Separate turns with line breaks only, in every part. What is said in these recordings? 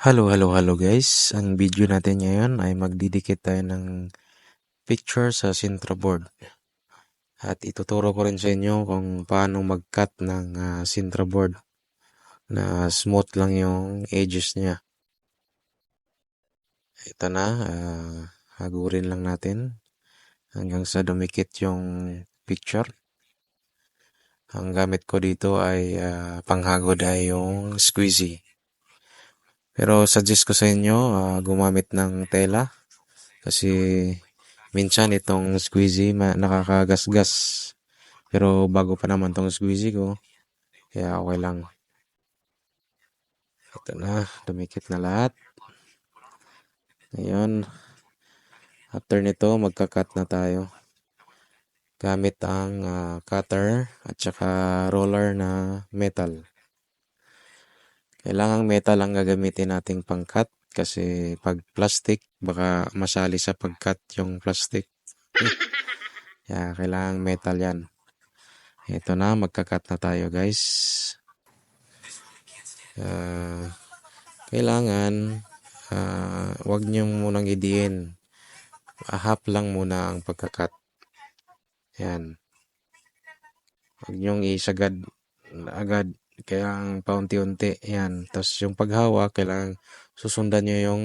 Hello guys. Ang video natin ngayon ay magdidikit tayo ng picture sa Sintra board. At ituturo ko rin sa inyo kung paano mag-cut ng Sintra board na smooth lang yung edges niya. Ito na, hagurin lang natin hanggang sa dumikit yung picture. Ang gamit ko dito ay panghagod ay yung squeezy. Pero suggest ko sa inyo gumamit ng tela kasi minsan itong squeezy nakakagasgas. Pero bago pa naman tong squeezy ko, kaya okay lang. Ito na, dumikit na lahat. Ngayon, after nito, magka-cut na tayo. Gamit ang cutter at saka roller na metal. Kailangang metal ang gagamitin nating pang-cut kasi pag plastic, baka masali sa pag-cut yung plastic. Kaya kailangang metal yan. Ito na, magka-cut na tayo guys. Kailangan wag nyo munang idiin. Ahap lang muna ang pagka-cut. Yan. Wag nyong isagad agad. Kailangan paunti-unti. Yan. Tapos yung paghawak, kailangan susundan nyo yung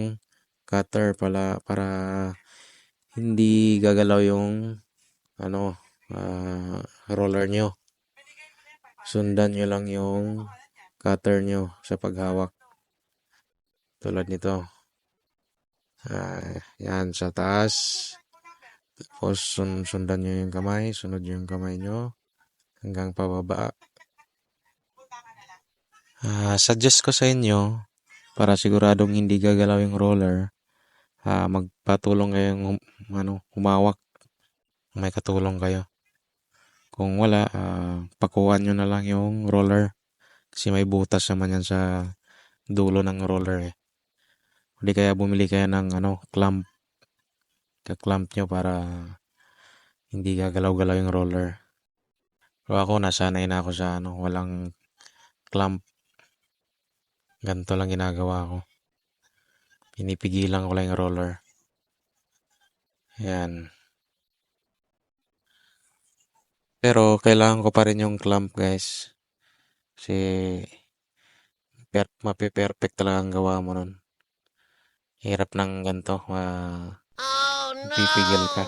cutter para hindi gagalaw yung roller nyo. Sundan nyo lang yung cutter nyo sa paghawak. Tulad nito. Yan, sa taas. Tapos sundan nyo yung kamay. Sunod yung kamay nyo. Hanggang pababa. Suggest ko sa inyo, para siguradong hindi gagalaw yung roller, magpatulong kayong humawak. May katulong kayo. Kung wala, pakuhan nyo na lang yung roller. Kasi may butas naman yan sa dulo ng roller eh. Hindi kaya bumili kayo ng clamp. Ka-clamp nyo para hindi gagalaw-galaw yung roller. Pero ako, nasanay na ako sa walang clamp. Ganito lang ginagawa ko. Pinipigilan ko lang yung roller. Yan. Pero kailangan ko pa rin yung clamp guys. Kasi mape-perfect talaga ang gawa mo nun. Hirap ng ganito. Pipigil ka.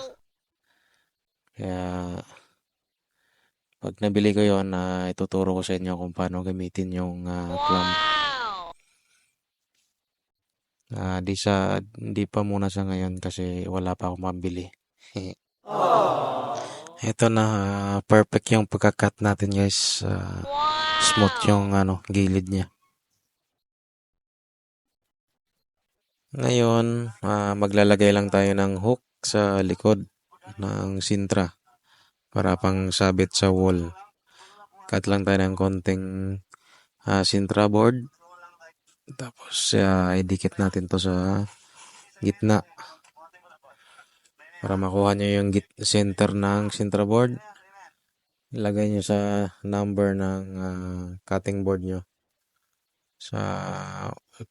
Kaya pag nabili ko yon, ituturo ko sa inyo kung paano gamitin yung clamp. Di pa muna sa ngayon kasi wala pa akong mabili. Ito na, perfect yung pagka-cut natin guys. Smooth yung gilid niya. Ngayon, maglalagay lang tayo ng hook sa likod ng Sintra para pang sabit sa wall. Cut lang tayo ng konting Sintra board. Tapos, idikit natin to sa gitna. Para makuha nyo yung center ng Sintra board. Ilagay nyo sa number ng cutting board nyo. Sa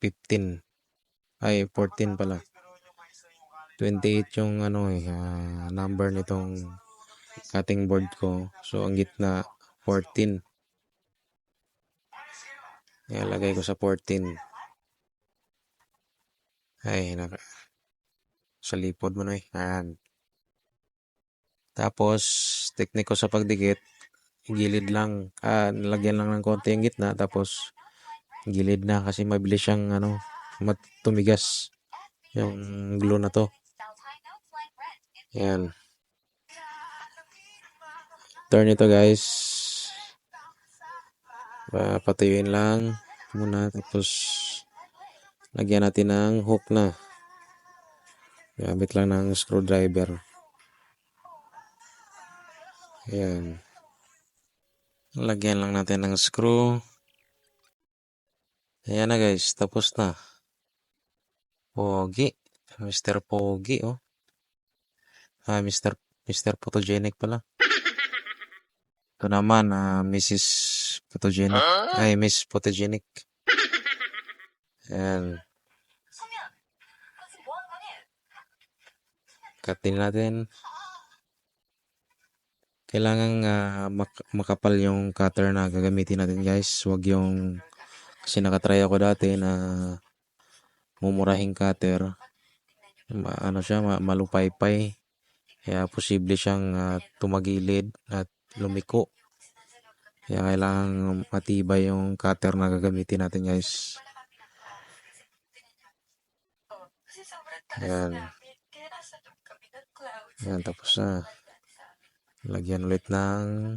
15. Ay, 14 pala. 28 yung number nitong cutting board ko. So, ang gitna, 14. Ilagay ko sa 14. Ay, sa lipod mo na eh. Ayan. Tapos, teknik ko sa pagdikit, gilid lang. Nalagyan lang ng konti yung gitna. Tapos, gilid na kasi mabilis siyang tumigas yung glue na to. Ayan. Turn ito guys. Patuyuin lang muna. Tapos, lagyan natin ng hook na. Gamit lang ng screwdriver. Ayan. Lagyan lang natin ng screw. Ayan na guys. Tapos na. Pogi. Mr. Pogi oh. Mr. Photogenic pala. Ito naman, Mrs. Photogenic. Ay, Miss Photogenic. Ayan. cut din natin. Kailangan makapal yung cutter na gagamitin natin guys. Huwag yung, kasi nakatry ako dati na mumurahing cutter. Ano siya, malupaypay. Kaya posible siyang tumagilid at lumiko. Kaya kailangan matibay yung cutter na gagamitin natin guys. Ayan. Ayan, tapos na. Lagyan ulit ng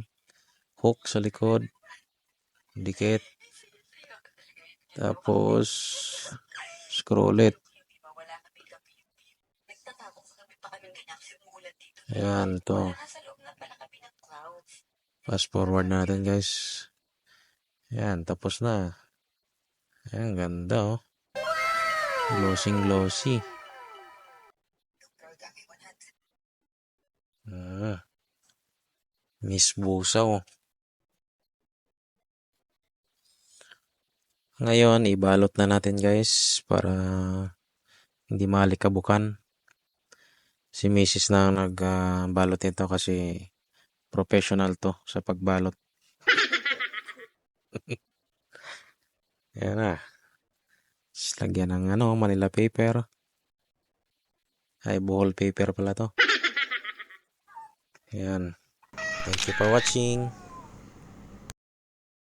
hook sa likod. Dikit. Tapos screw ulit. Ayan, to. Fast forward natin guys. Ayan, tapos na. Ayan, ganda oh. Glossy. Miss Busa oh. Ngayon, ibalot na natin guys para hindi malikabukan. Si Mrs. na nagbalot nito kasi professional to sa pagbalot. Ayan na. Lagyan ng Manila paper. Ay, buhol paper pala to. Ayan. Thank you for watching.